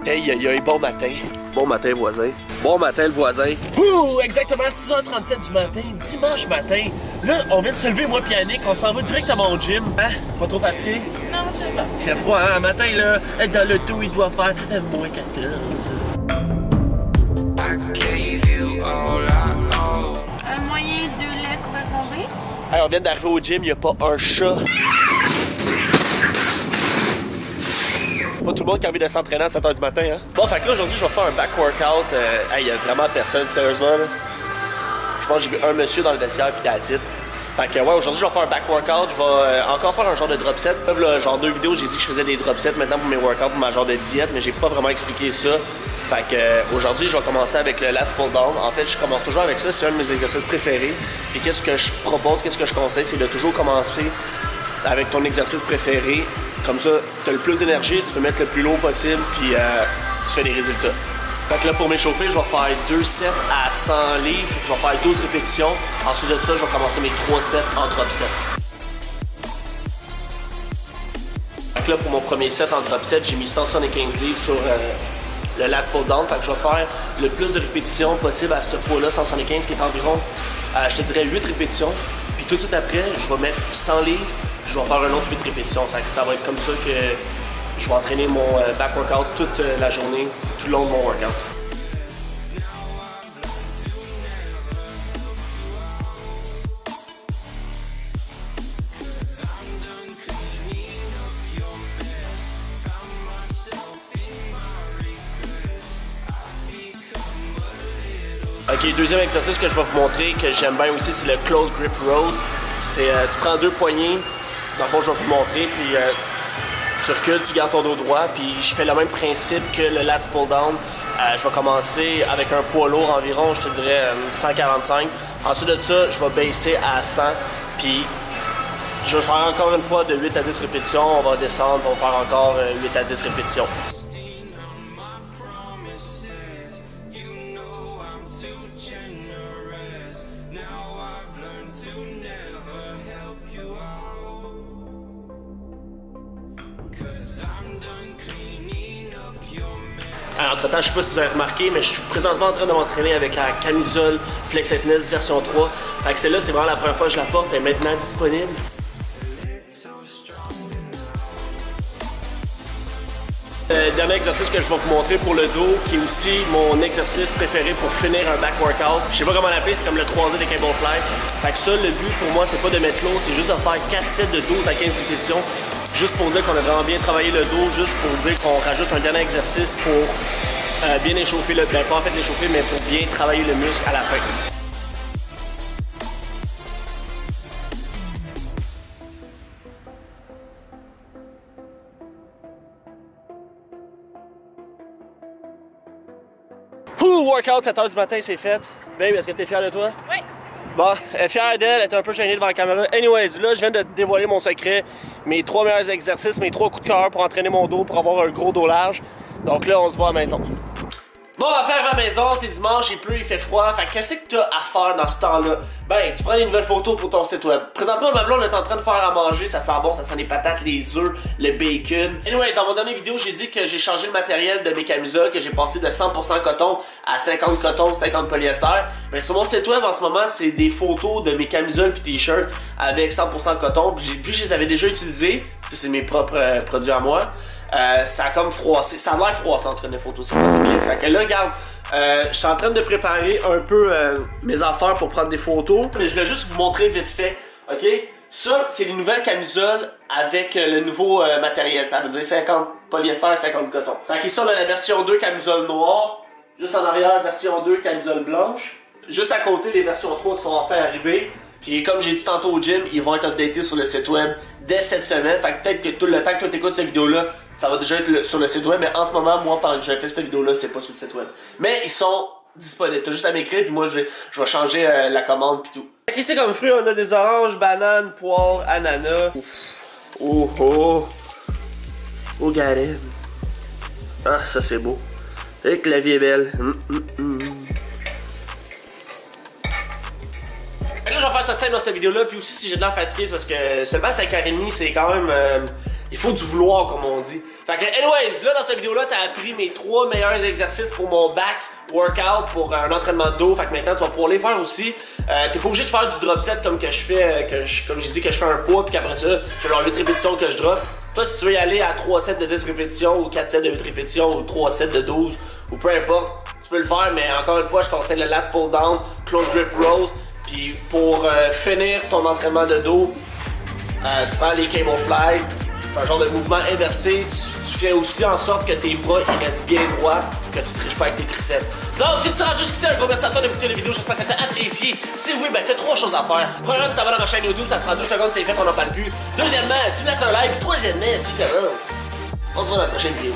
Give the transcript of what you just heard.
Hey, bon matin. Bon matin, voisin. Bon matin, le voisin. Ouh, exactement 6h37 du matin, dimanche matin. Là, on vient de se lever, moi pis Yannick, on s'en va directement au gym. Hein? Pas trop fatigué? Non, ça va. Il fait froid, hein? Matin, là, dans le tout, il doit faire moins 14. Un moyen de lait couvert bombé? Hey, on vient d'arriver au gym, il n'y a pas un chat. Pas tout le monde qui a envie de s'entraîner à 7h du matin, hein? Bon, fait que là, aujourd'hui, je vais faire un back workout. Hey, il y a vraiment personne, sérieusement, là. Je pense que j'ai vu un monsieur dans le vestiaire, pis that's it. Fait que, ouais, aujourd'hui, je vais faire un back workout. Je vais encore faire un genre de drop set. Là, genre 2 vidéos, j'ai dit que je faisais des drop sets maintenant pour mes workouts, pour ma genre de diète, mais j'ai pas vraiment expliqué ça. Fait que, aujourd'hui, je vais commencer avec le last pull down. En fait, je commence toujours avec ça, c'est un de mes exercices préférés. Puis qu'est-ce que je propose, qu'est-ce que je conseille, c'est de toujours commencer avec ton exercice préféré. Comme ça, tu as le plus d'énergie, tu peux mettre le plus lourd possible, puis tu fais des résultats. Fait que là, pour m'échauffer, je vais faire 2 sets à 100 livres. Je vais faire 12 répétitions. Ensuite de ça, je vais commencer mes 3 sets en drop set. Fait que là, pour mon premier set en drop set, j'ai mis 175 livres sur le last pull down. Fait que je vais faire le plus de répétitions possible à ce poids-là, 175, qui est environ, je te dirais, 8 répétitions. Puis tout de suite après, je vais mettre 100 livres. Je vais faire un autre 8 répétitions. Fait que ça va être comme ça que je vais entraîner mon back workout toute la journée, tout le long de mon workout. Ok, deuxième exercice que je vais vous montrer, que j'aime bien aussi, c'est le close grip rows. C'est, tu prends 2 poignées, dans le fond je vais vous montrer, puis tu recules, tu gardes ton dos droit, puis je fais le même principe que le lats pull down. Je vais commencer avec un poids lourd environ, je te dirais 145. Ensuite de ça, je vais baisser à 100, puis je vais faire encore une fois de 8 à 10 répétitions. On va descendre, on va faire encore 8 à 10 répétitions. Entre-temps, je sais pas si vous avez remarqué, mais je suis présentement en train de m'entraîner avec la camisole Flex Fitness version 3. Fait que celle-là, c'est vraiment la première fois que je la porte, elle est maintenant disponible. Le dernier exercice que je vais vous montrer pour le dos, qui est aussi mon exercice préféré pour finir un back workout. Je sais pas comment l'appeler, c'est comme le 3D des cable fly. Fait que ça, le but pour moi, c'est pas de mettre lourd, c'est juste de faire 4 sets de 12 à 15 répétitions. Juste pour dire qu'on a vraiment bien travaillé le dos, juste pour dire qu'on rajoute un dernier exercice pour bien échauffer le... Ben, pas en fait l'échauffer, mais pour bien travailler le muscle à la fin. Workout 7h du matin, c'est fait. Babe, est-ce que t'es fier de toi? Oui. Bon, elle est fière d'elle, elle est un peu gênée devant la caméra. Anyways, là, je viens de dévoiler mon secret. Mes 3 meilleurs exercices, mes 3 coups de cœur pour entraîner mon dos, pour avoir un gros dos large. Donc là, on se voit à la maison. Bon, on va faire à la maison, c'est dimanche, il pleut, il fait froid. Fait qu'est-ce que t'as à faire dans ce temps-là? Ben, tu prends des nouvelles photos pour ton site web. Présentement, ma blonde est en train de faire à manger, ça sent bon, ça sent les patates, les œufs, le bacon. Anyway, dans mon dernière vidéo, j'ai dit que j'ai changé le matériel de mes camisoles, que j'ai passé de 100% coton à 50 coton, 50 polyester. Mais sur mon site web, en ce moment, c'est des photos de mes camisoles pis t-shirts avec 100% coton. Vu que je les avais déjà utilisés, c'est mes propres produits à moi. Ça a comme froissé, ça a l'air froissant entre les photos, c'est bien. Fait que là, regarde, je suis en train de préparer un peu mes affaires pour prendre des photos. Mais je vais juste vous montrer vite fait, ok? Ça, c'est les nouvelles camisoles avec le nouveau matériel, ça veut dire 50 polyester, 50 coton. Fait qu'ici, on a la version 2 camisole noire, juste en arrière, version 2 camisole blanche. Juste à côté, les versions 3 qui sont enfin arrivées. Puis comme j'ai dit tantôt au gym, ils vont être updatés sur le site web dès cette semaine. Fait que peut-être que tout le temps que toi t'écoutes cette vidéo-là, ça va déjà être sur le site web. Mais en ce moment, moi, pendant que j'ai fait cette vidéo-là, c'est pas sur le site web. Mais ils sont disponibles. T'as juste à m'écrire, puis moi, je vais changer la commande, puis tout. Fait qu'ici, comme fruits, on a des oranges, bananes, poires, ananas. Oh, oh. Oh, Gareth. Ah, ça, c'est beau. Fait que la vie est belle. Là, je vais faire ça simple dans cette vidéo-là, puis aussi si j'ai de l'air fatigué, c'est parce que seulement 5h30, c'est quand même... Il faut du vouloir, comme on dit. Fait que, anyways, là, dans cette vidéo-là, t'as appris mes 3 meilleurs exercices pour mon back workout, pour un entraînement de dos. Fait que maintenant, tu vas pouvoir les faire aussi. T'es pas obligé de faire du drop set comme que je fais, comme j'ai dit, que je fais un poids, puis qu'après ça, je fais genre 8 répétitions que je drop. Toi, si tu veux y aller à 3 sets de 10 répétitions, ou 4 sets de 8 répétitions, ou 3 sets de 12, ou peu importe, tu peux le faire, mais encore une fois, je conseille le last pull down, close grip rows. Puis pour finir ton entraînement de dos, tu prends les cable fly, un genre de mouvement inversé, tu fais aussi en sorte que tes bras ils restent bien droits, que tu triches pas avec tes triceps. Donc si tu te rends jusqu'ici, un gros merci à toi d'écouter la vidéo, j'espère que t'as apprécié. Si oui, ben t'as 3 choses à faire. Premièrement, tu t'en vas dans ma chaîne YouTube, ça te prend 2 secondes, c'est fait, on en parle plus. Deuxièmement, tu me laisses un like, troisièmement, tu commandes. On se voit dans la prochaine vidéo.